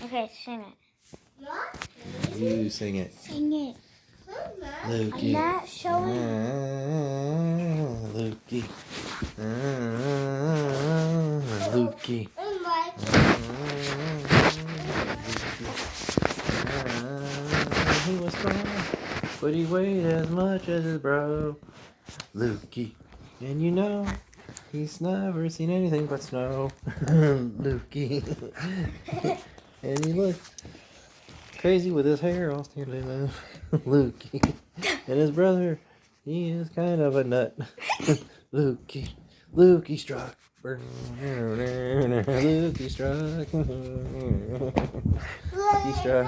Okay, sing it. You sing it. Sing it. Lukey. I'm not showing. Lukey. Lukey. He was strong, but he weighed as much as his bro, Lukey. And you know, he's never seen anything but snow, Lukey. And he looks crazy with his hair all standing up, Lukey. And his brother, he is kind of a nut, Lukey. Lukey struck. Lukey struck. Lukey struck.